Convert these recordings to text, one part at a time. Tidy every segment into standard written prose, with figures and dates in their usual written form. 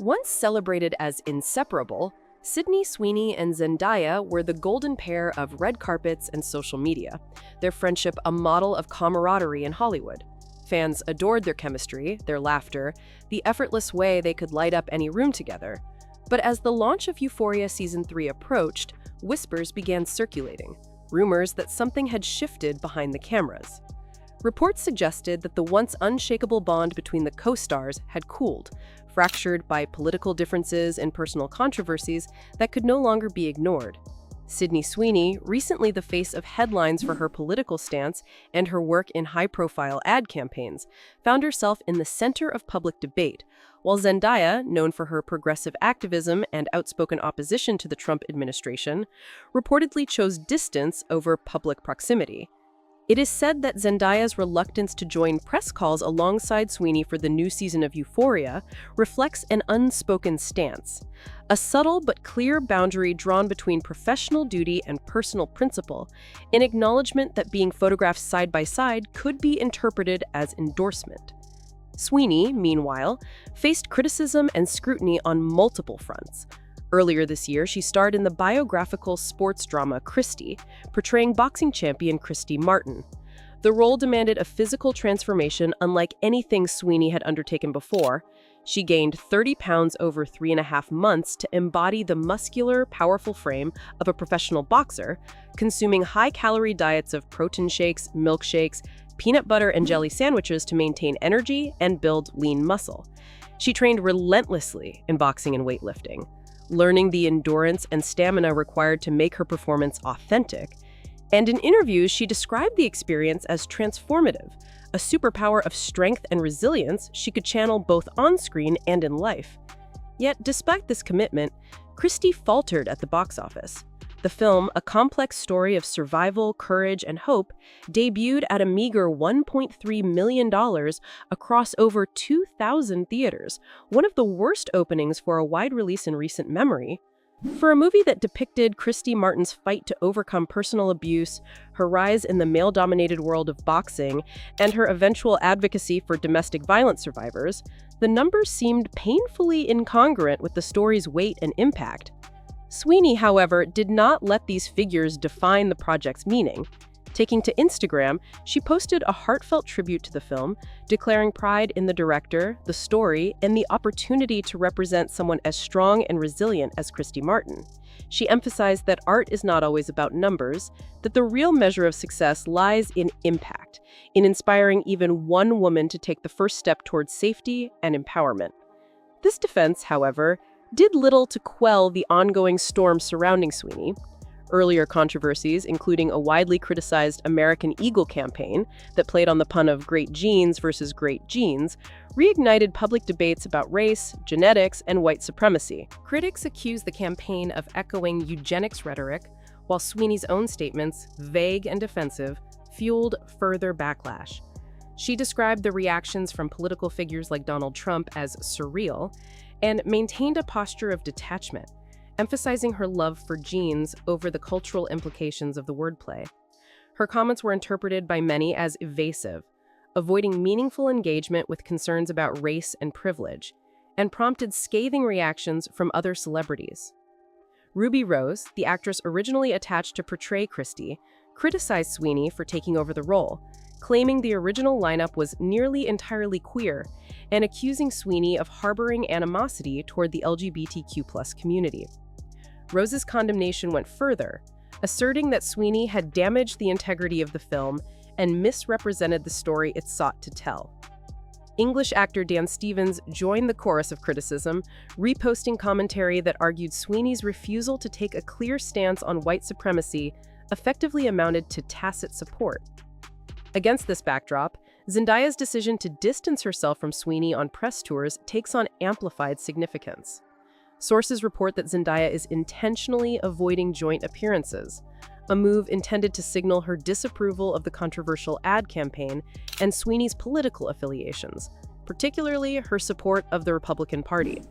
Once celebrated as inseparable, Sydney Sweeney and Zendaya were the golden pair of red carpets and social media, their friendship a model of camaraderie in Hollywood. Fans adored their chemistry, their laughter, the effortless way they could light up any room together. But as the launch of Euphoria Season 3 approached, whispers began circulating, rumors that something had shifted behind the cameras. Reports suggested that the once unshakable bond between the co-stars had cooled, fractured by political differences and personal controversies that could no longer be ignored. Sydney Sweeney, recently the face of headlines for her political stance and her work in high-profile ad campaigns, found herself in the center of public debate, while Zendaya, known for her progressive activism and outspoken opposition to the Trump administration, reportedly chose distance over public proximity. It is said that Zendaya's reluctance to join press calls alongside Sweeney for the new season of Euphoria reflects an unspoken stance, a subtle but clear boundary drawn between professional duty and personal principle, an acknowledgement that being photographed side by side could be interpreted as endorsement. Sweeney, meanwhile, faced criticism and scrutiny on multiple fronts. Earlier this year, she starred in the biographical sports drama Christie, portraying boxing champion Christy Martin. The role demanded a physical transformation unlike anything Sweeney had undertaken before. She gained 30 pounds over 3.5 months to embody the muscular, powerful frame of a professional boxer, consuming high-calorie diets of protein shakes, milkshakes, peanut butter and jelly sandwiches to maintain energy and build lean muscle. She trained relentlessly in boxing and weightlifting, learning the endurance and stamina required to make her performance authentic. And in interviews, she described the experience as transformative, a superpower of strength and resilience she could channel both on-screen and in life. Yet, despite this commitment, Christie faltered at the box office. The film, a complex story of survival, courage, and hope, debuted at a meager $1.3 million across over 2,000 theaters, one of the worst openings for a wide release in recent memory. For a movie that depicted Christy Martin's fight to overcome personal abuse, her rise in the male-dominated world of boxing, and her eventual advocacy for domestic violence survivors, the numbers seemed painfully incongruent with the story's weight and impact. Sweeney, however, did not let these figures define the project's meaning. Taking to Instagram, she posted a heartfelt tribute to the film, declaring pride in the director, the story, and the opportunity to represent someone as strong and resilient as Christy Martin. She emphasized that art is not always about numbers, that the real measure of success lies in impact, in inspiring even one woman to take the first step towards safety and empowerment. This defense, however, did little to quell the ongoing storm surrounding Sweeney. Earlier controversies, including a widely criticized American Eagle campaign that played on the pun of great genes versus great genes, reignited public debates about race, genetics, and white supremacy. Critics accused the campaign of echoing eugenics rhetoric, while Sweeney's own statements, vague and defensive, fueled further backlash. She described the reactions from political figures like Donald Trump as surreal, and maintained a posture of detachment, emphasizing her love for genes over the cultural implications of the wordplay. Her comments were interpreted by many as evasive, avoiding meaningful engagement with concerns about race and privilege, and prompted scathing reactions from other celebrities. Ruby Rose, the actress originally attached to portray Christy, criticized Sweeney for taking over the role, claiming the original lineup was nearly entirely queer, and accusing Sweeney of harboring animosity toward the LGBTQ+ community. Rose's condemnation went further, asserting that Sweeney had damaged the integrity of the film and misrepresented the story it sought to tell. English actor Dan Stevens joined the chorus of criticism, reposting commentary that argued Sweeney's refusal to take a clear stance on white supremacy effectively amounted to tacit support. Against this backdrop, Zendaya's decision to distance herself from Sweeney on press tours takes on amplified significance. Sources report that Zendaya is intentionally avoiding joint appearances, a move intended to signal her disapproval of the controversial ad campaign and Sweeney's political affiliations, particularly her support of the Republican Party.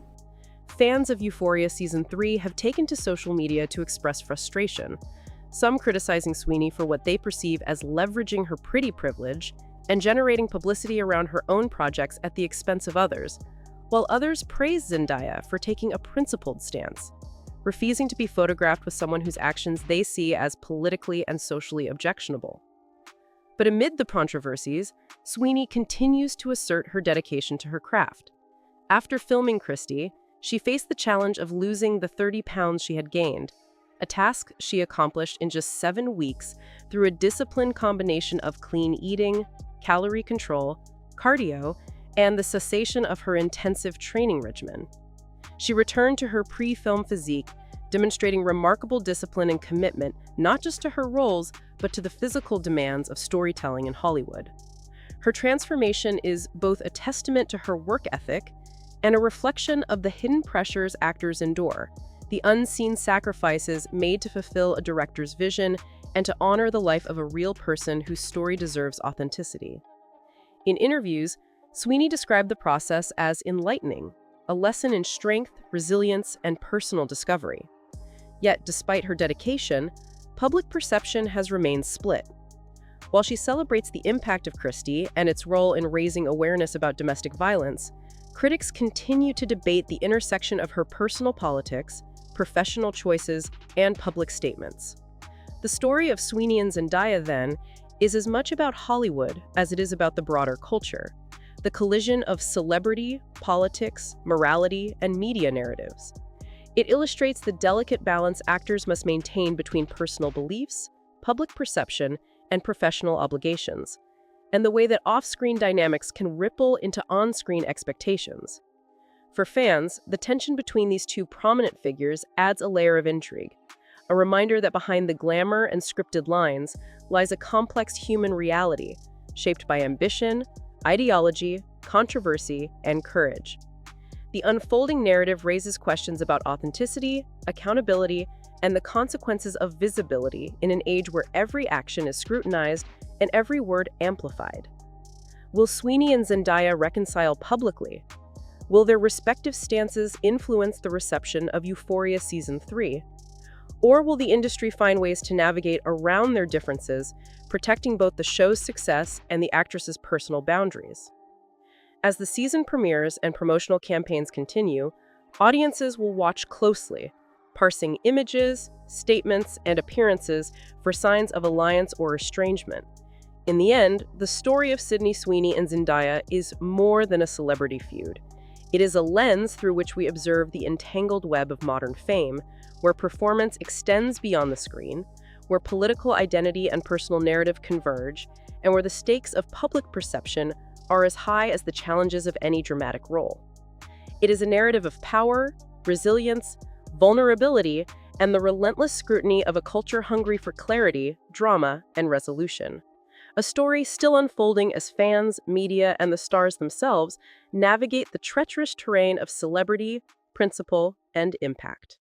Fans of Euphoria Season 3 have taken to social media to express frustration, some criticizing Sweeney for what they perceive as leveraging her pretty privilege and generating publicity around her own projects at the expense of others, while others praise Zendaya for taking a principled stance, refusing to be photographed with someone whose actions they see as politically and socially objectionable. But amid the controversies, Sweeney continues to assert her dedication to her craft. After filming Christie, she faced the challenge of losing the 30 pounds she had gained, a task she accomplished in just 7 weeks through a disciplined combination of clean eating, calorie control, cardio, and the cessation of her intensive training regimen. She returned to her pre-film physique, demonstrating remarkable discipline and commitment not just to her roles, but to the physical demands of storytelling in Hollywood. Her transformation is both a testament to her work ethic and a reflection of the hidden pressures actors endure, the unseen sacrifices made to fulfill a director's vision and to honor the life of a real person whose story deserves authenticity. In interviews, Sweeney described the process as enlightening, a lesson in strength, resilience, and personal discovery. Yet, despite her dedication, public perception has remained split. While she celebrates the impact of Christie and its role in raising awareness about domestic violence, critics continue to debate the intersection of her personal politics, professional choices, and public statements. The story of Sweeney and Zendaya, then, is as much about Hollywood as it is about the broader culture, the collision of celebrity, politics, morality, and media narratives. It illustrates the delicate balance actors must maintain between personal beliefs, public perception, and professional obligations, and the way that off-screen dynamics can ripple into on-screen expectations. For fans, the tension between these two prominent figures adds a layer of intrigue, a reminder that behind the glamour and scripted lines lies a complex human reality shaped by ambition, ideology, controversy, and courage. The unfolding narrative raises questions about authenticity, accountability, and the consequences of visibility in an age where every action is scrutinized and every word amplified. Will Sweeney and Zendaya reconcile publicly? Will their respective stances influence the reception of Euphoria Season 3? Or will the industry find ways to navigate around their differences, protecting both the show's success and the actress's personal boundaries? As the season premieres and promotional campaigns continue, audiences will watch closely, parsing images, statements, and appearances for signs of alliance or estrangement. In the end, the story of Sydney Sweeney and Zendaya is more than a celebrity feud. It is a lens through which we observe the entangled web of modern fame, where performance extends beyond the screen, where political identity and personal narrative converge, and where the stakes of public perception are as high as the challenges of any dramatic role. It is a narrative of power, resilience, vulnerability, and the relentless scrutiny of a culture hungry for clarity, drama, and resolution. A story still unfolding as fans, media, and the stars themselves navigate the treacherous terrain of celebrity, principle, and impact.